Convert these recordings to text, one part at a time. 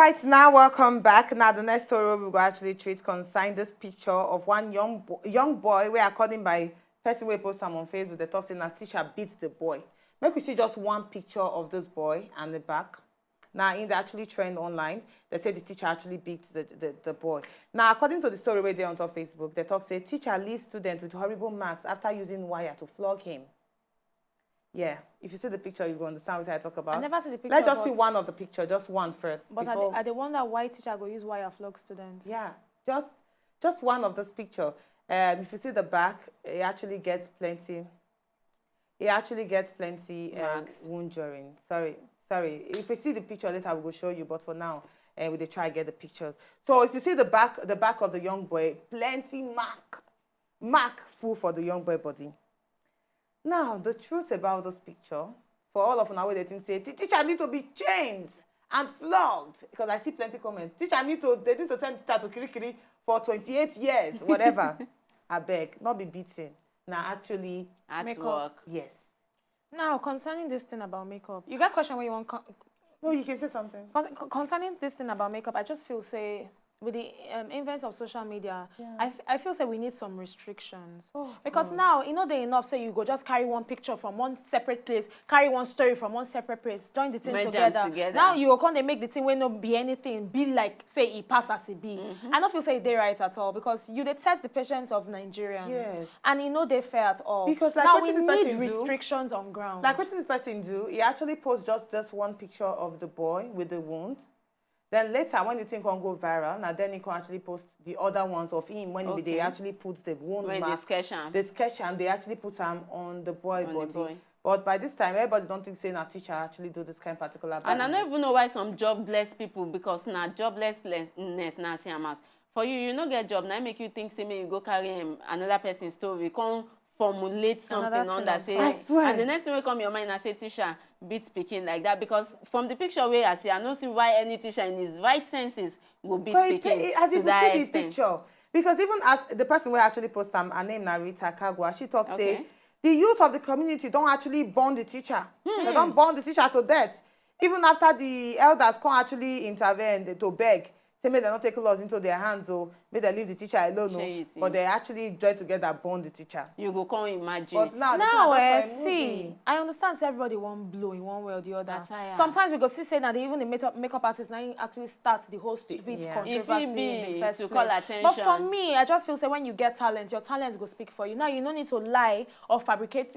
right, now welcome back. Now the next story we will actually treat concerns this picture of one young boy where according by person we post am on Facebook, they talk saying a teacher beats the boy. Make we see just one picture of this boy and the back. Now, in the actually trend online, they say the teacher actually beat the boy. Now, according to the story where they on top Facebook, they talk say teacher leaves student with horrible marks after using wire to flog him. Yeah, if you see the picture, you will understand what I talk about. I never see the picture. Let's just see one of the picture, just one first. But I wonder why teacher go use wire flog students. Yeah, just one of this picture. If you see the back, it actually gets plenty. It actually gets plenty wound during. Sorry. If you see the picture later, we will show you. But for now, we will try to get the pictures. So if you see the back of the young boy, plenty mark full for the young boy body. Now, the truth about this picture, for all of now, they think say, the teacher need to be chained and flogged. Because I see plenty comments. They need to send teacher to Kirikiri for 28 years, whatever. I beg, not be beaten. Now, actually, at work. Yes. Now, concerning this thing about makeup, you got a question where you want... No, you can say something. Concerning this thing about makeup, I just feel, say, with the invent of social media, I feel say we need some restrictions. Because now, you know, they enough say you go just carry one picture from one separate place, carry one story from one separate place, join the thing together. Now you go they make the thing where no be anything, be like, say, it pass as it be. I don't feel say they right at all because you test the patience of Nigerians. Yes. And you know they fair at all. Because like now we need restrictions on ground. Like what did this person do? He actually posts just this one picture of the boy with the wound. Then later, when the thing can go viral, now then he can actually post the other ones of him when they actually put the wound mark, the sketch, and they actually put them on the boy body. But by this time, everybody don't think saying a teacher actually do this kind of particular business. And I don't even know why some jobless people, because now joblessness now same as for you no get job, now make you think say maybe you go carry another person's story, come formulate something on that say, and the next thing will come to your mind and say teacher beat speaking like that, because from the picture where I see, I don't see why any teacher in his right senses will beat speaking to that extent. Because even as the person will actually post her name now Rita Kagwa, she talks say the youth of the community don't actually burn the teacher. They don't burn the teacher to death. Even after the elders can't actually intervene to beg. Say, may they not take laws into their hands, or may they leave the teacher alone, but they actually join together, burn the teacher. You go come imagine. But now see, I understand everybody won't blow in one way or the other. Sometimes we go see say that even the makeup artist now actually starts the whole stupid controversy in the first to place. call attention. But for me, I just feel say when you get talent, your talent will speak for you. Now you don't need to lie or fabricate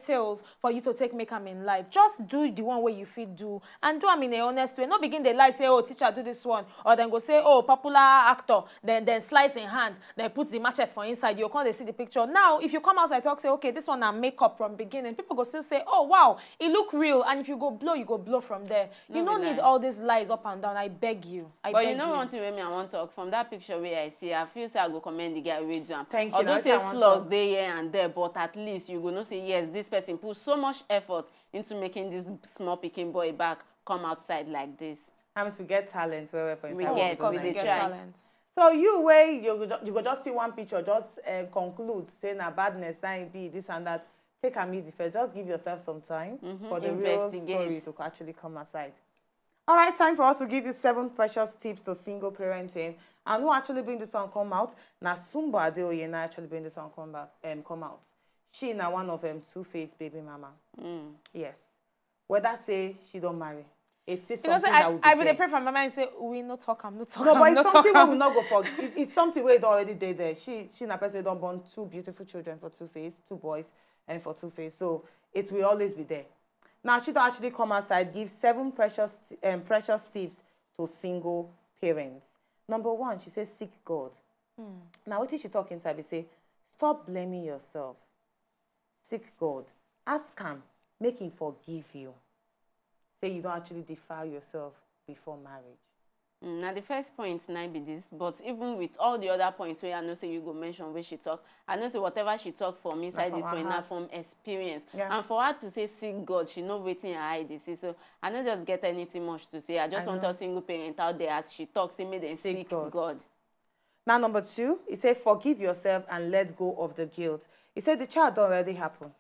tales for you to take makeup in life. Just do the one way you feel do, and do them in a honest way. Not begin the lie say, oh teacher do this one. Or then go say, oh, popular actor, then slice in hand, then put the machete for inside. You can't see the picture. Now, if you come outside talk, say, okay, this one I makeup from beginning, people go still say, oh, wow, it look real. And if you go blow from there. You don't need all these lies up and down. I beg you. But you know one thing with me, I want to talk from that picture where I see, I feel say I go commend the guy with them. Thank you. Although say flaws there here and there, but at least you go not say, yes, this person put so much effort into making this small picking boy back come outside like this. I mean, to get talent wherever for we get talent. So you go just see one picture, just conclude saying a badness, that be this and that. Take a easy first. Just give yourself some time for the real story to actually come aside. All right, time for us to give you 7 precious tips to single parenting. And who actually bring this one come out? Now Sumbo Adeoye na actually bring this one come out. She na one of them two-faced baby mama. Yes. Whether say she don't marry. It's something that would be I would pray for my mind and say, we no talk, I'm not talking. No, but it's something we will not go for. It's something where it already did there. She na person don't born 2 beautiful children for Two-Face, 2 boys, and for Two-Face. So it will always be there. Now she don't actually come outside, give 7 precious tips to single parents. Number 1, she says seek God. Now what is she talking inside? They say, stop blaming yourself. Seek God. Ask him, make him forgive you. Say you don't actually defile yourself before marriage. Now the first point might be this, but even with all the other points where I know say you go mention where she talk, I know say whatever she talk from inside this point now from experience. And for her to say seek God, she know waiting her eye this. So I don't just get anything much to say. I just want a single parent out there as she talks, say make them seek God. Now number 2, he said forgive yourself and let go of the guilt. He said the child already happened.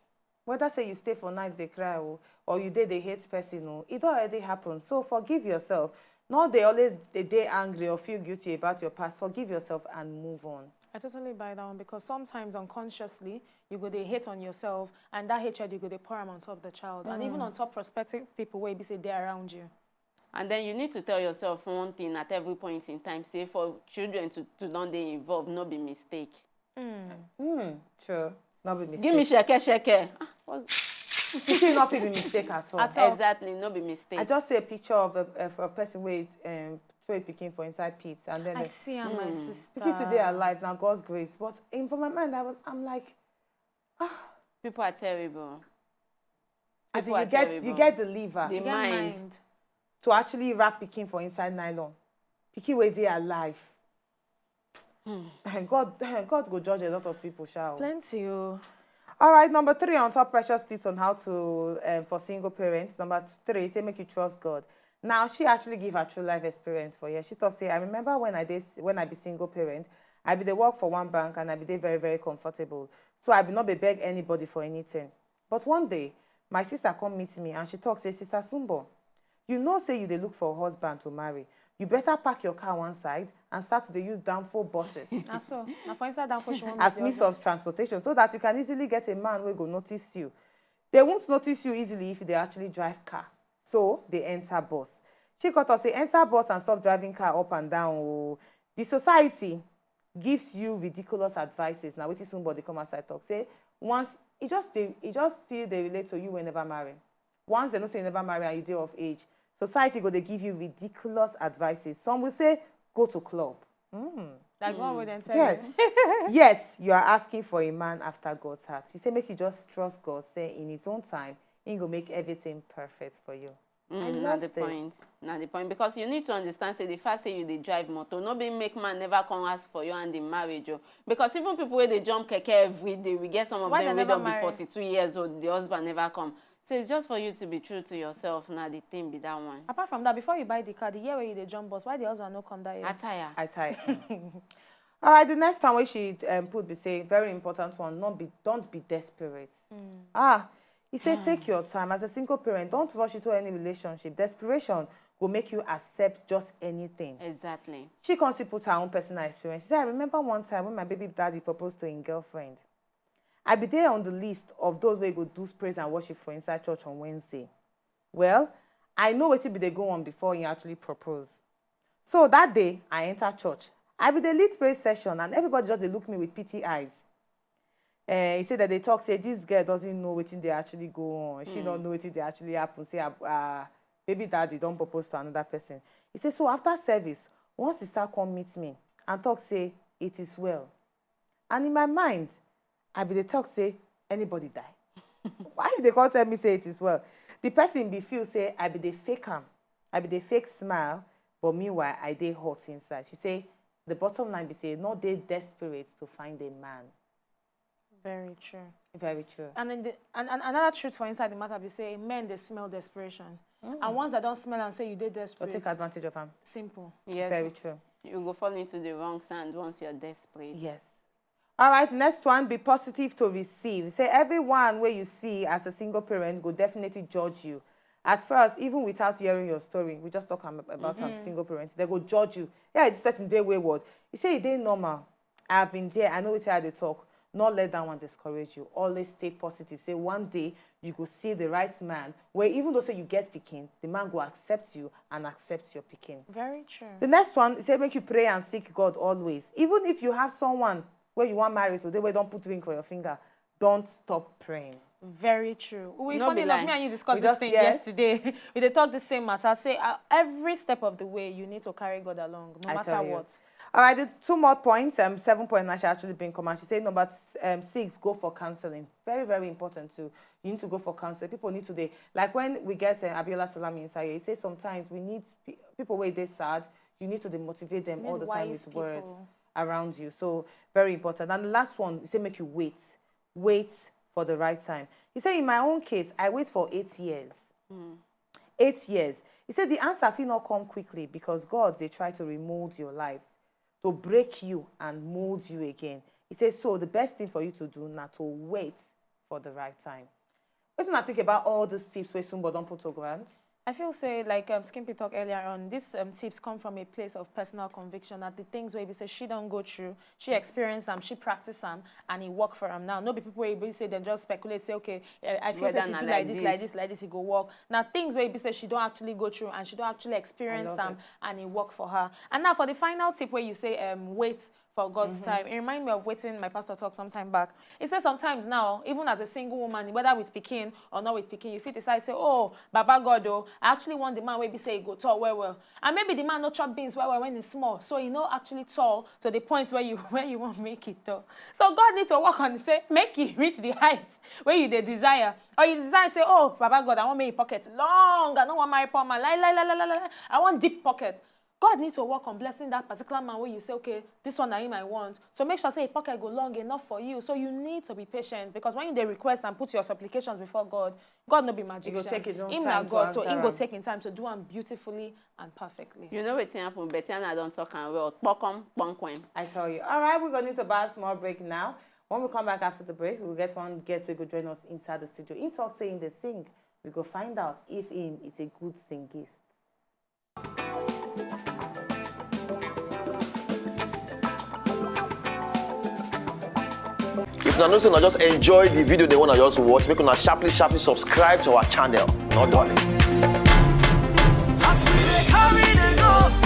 Whether say you stay for nights they cry or you did they hate person, it already happened. So forgive yourself. Not they angry or feel guilty about your past. Forgive yourself and move on. I totally buy that one because sometimes unconsciously you go to hate on yourself, and that hatred you go to pour them on top of the child, and even on top prospective people where you say they're around you. And then you need to tell yourself one thing at every point in time. Say for children to not be involved, not be mistake. True. Not be mistake. Give me sheke. It should not be a mistake at all. Exactly, not be mistake. I just see a picture of a person where throw a picking for inside pit, and then I see my sister. Because today are alive now, God's grace. But for my mind, I'm like, people are terrible. As in you get the liver, the mind to actually wrap picking for inside nylon. Picking where they are alive. And God will judge a lot of people, shall. Plenty. All right, number 3 on top precious tips on how to for single parents. Number 3, say make you trust God. Now she actually give her true life experience for years. She talks, say, I remember when I be single parent, I be the work for one bank and I be there very, very comfortable. So I be not be beg anybody for anything. But one day, my sister come meet me and she talks, say, Sister Sumbo, you know say you they look for a husband to marry. You better park your car one side and start to use downfall buses as means of transportation so that you can easily get a man who go notice you. They won't notice you easily if they actually drive car. So they enter bus. She got us say enter bus and stop driving car up and down. Oh. The society gives you ridiculous advices. Now, wait somebody come outside talk. Say once it just still they relate to you when never marry. Once they don't say you never marry and you dey of age. Society go, they give you ridiculous advices. Some will say, go to club. Like God would then tell yes. you. Yes, you are asking for a man after God's heart. He said, make you just trust God. Say, in his own time, he will make everything perfect for you. Not the point. Not the point. Because you need to understand, say, the first say you they drive motor, no be make man never come ask for you and the marriage. Because even people where they jump keke every day, we get some of them who don't be 42 years old, the husband never come. So it's just for you to be true to yourself. Now the thing be that one. Apart from that, before you buy the car, the year where you the jump bus, why the husband no come that year? I tire. All right, the next time we she put be say very important one. Don't be desperate. He said take your time as a single parent. Don't rush into any relationship. Desperation will make you accept just anything. Exactly. She constantly put her own personal experience. She said, I remember one time when my baby daddy proposed to his girlfriend. I be there on the list of those where go do praise and worship for inside church on Wednesday. Well, I know what be they go on before he actually propose. So that day, I enter church. I be the lead praise session and everybody just they look me with pity eyes. He said that they talk, say this girl doesn't know what they actually go on. She don't know what they actually happen. Say, baby daddy don't propose to another person. He said, so after service, one sister come meet me and talk, say, it is well. And in my mind, I be the talk say anybody die. Why they can't tell me say it is well? The person be feel say I be the fake am. I be the fake smile, but meanwhile I dey hot inside. She say the bottom line be say not they desperate to find a man. Very true. Very true. And then and another truth for inside the matter be say men they smell desperation. And once they don't smell and say you did desperate. Or take advantage of them. Simple. Yes. Very true. You go fall into the wrong sand once you're desperate. Yes. All right, next one, be positive to receive. Say everyone where you see as a single parent will definitely judge you. At first, even without hearing your story, we just talk about some single parents, they go judge you. Yeah, this person they wayward. You say it ain't normal. I've been there, I know it's how they talk. Not let that one discourage you. Always stay positive. Say one day you go see the right man where even though say you get picking, the man will accept you and accept your picking. Very true. The next one, say make you pray and seek God always. Even if you have someone where you want married today, where don't put ring for your finger, don't stop praying. Very true. We No funny be enough, lie. me and you discussed this thing yesterday. We did talk the same matter. I say every step of the way you need to carry God along, no matter what. All right, the 2 more points. 7.9 she actually been command. She said number 6, go for counseling. Very, very important too. You need to go for counseling. People need to like when we get Abiola Salami inside here, he says sometimes we need people where they're sad. You need to demotivate them all the time with words around you. So very important. And the last one, he said make you wait for the right time. He said in my own case, I wait for 8 years. 8 years. He said the answer will not come quickly because God, they try to remold your life, to break you and mold you again. He says, so the best thing for you to do now to wait for the right time. Let's not think about all these tips where somebody don't put to ground. I feel say, like Skimpy talked earlier on, these tips come from a place of personal conviction that the things where we say she don't go through, she experienced them, she practiced them, and it work for them now. No be people where you say, then just speculate, say, okay, I feel say if you do like this, it go work. Now things where you say she don't actually go through and she don't actually experience them, and it work for her. And now for the final tip where you say, wait for God's time. It reminds me of waiting my pastor talked some time back. He says sometimes now, even as a single woman, whether with Pekin or not with Pekin, you feel decide say, oh, Baba God, oh, I actually want the man where be say he go tall well. And maybe the man no chop beans well when he's small. So he no actually tall to the point where you won't make it tall. So God needs to work on say, make it reach the heights where you the desire. Or you desire say, oh, Baba God, I want my pocket long. I don't want my poor man. I want deep pocket. God needs to work on blessing that particular man where you say, okay, this one I him I want. So make sure say a pocket go long enough for you. So you need to be patient because when you request and put your supplications before God, God no be magician. He go take his own him time God, so he go take in time to do them beautifully and perfectly. You know what's happening, Betiana don't talk and well. I tell you. All right, we're going to need to buy a small break now. When we come back after the break, we'll get one guest who will join us inside the studio. In talk saying they sing. We go find out if him is a good singist. If you know, just enjoy the video they want to just watch, make una sharply subscribe to our channel. No darling. As we carry the go.